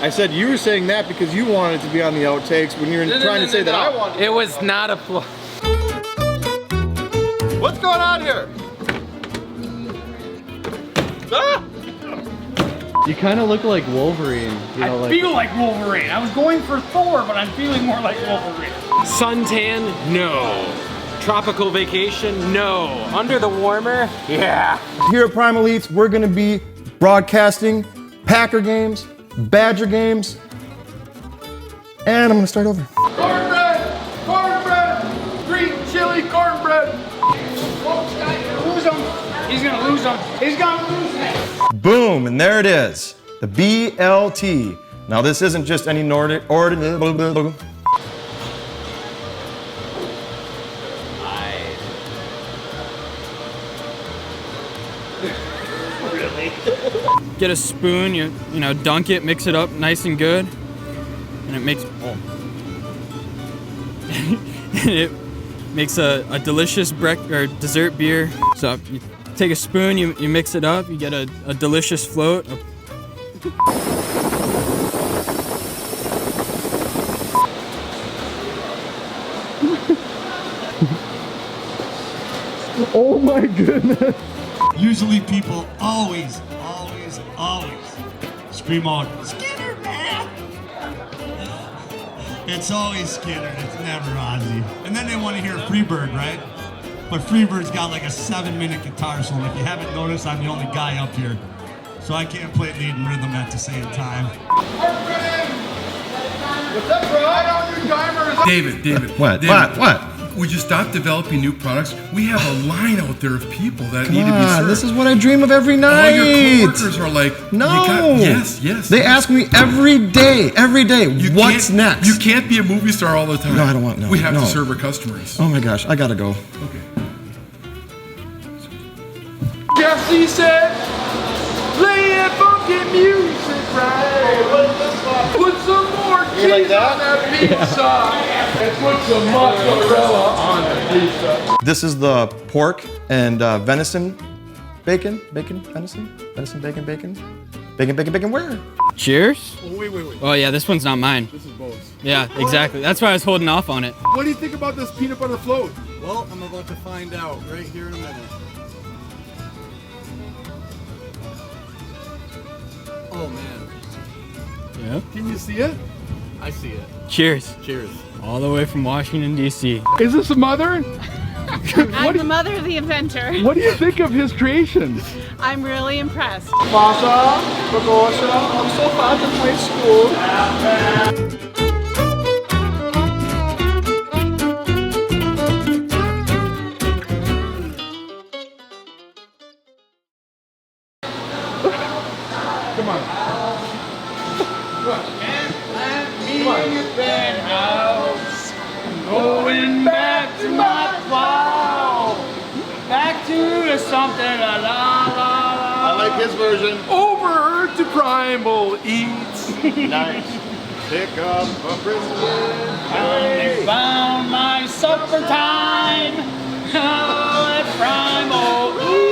I said you were saying that because you wanted to be on the outtakes when you were trying to say that I wanted to. It was not a ploy. What's going on here? Ah! You kind of look like Wolverine. You know, I feel like Wolverine. I was going for Thor, but I'm feeling more like Wolverine. Suntan? No. Tropical vacation? No. Under the warmer? Yeah. Here at Primal Eats, we're gonna be broadcasting Packer games, Badger games, and I'm gonna start over. Cornbread! Cornbread! Green chili cornbread! Lose him. He's gonna lose him. He's gonna lose him. Boom, and there it is, the BLT. Now this isn't just any Nordic Get a spoon, you know, dunk it, mix it up nice and good, and it makes and it makes a delicious dessert beer. So you take a spoon, you mix it up, you get a delicious float. Oh my goodness. Usually people always scream out, Skinner, man! It's always Skinner, it's never Ozzy. And then they want to hear Freebird, right? But Freebird's got like a 7-minute guitar solo. If you haven't noticed, I'm the only guy up here. So I can't play lead and rhythm at the same time. What's up, bro? I know your timer is up. David. What? Would you stop developing new products? We have a line out there of people that need to be served. This is what I dream of every night. All your coworkers are like, no. Yes. They ask me every day, what's next? You can't be a movie star all the time. No, I don't want, no. We have to serve our customers. Oh my gosh, I gotta go. Okay. Jesse said, play that funky music, right? Put some more cheese on that pizza. And put some mozzarella on the pizza. This is the pork and venison bacon. Venison, bacon. Bacon, where? Cheers. Oh, wait. Oh yeah, this one's not mine. This is Bo's. Yeah, exactly. That's why I was holding off on it. What do you think about this peanut butter float? Well, I'm about to find out right here in a minute. Oh man. Yeah. Can you see it? I see it. Cheers. Cheers. All the way from Washington, D.C. Is this a mother? I'm the mother of the inventor. What do you think of his creations? I'm really impressed. Masha, Bagosha, I'm so glad to play school. Come on. Going back to my plow. Back to something la la la. I like his version. Over to Primal Eats. Nice. Pick up a brisket. I found my supper time. Oh, at Primal Eats.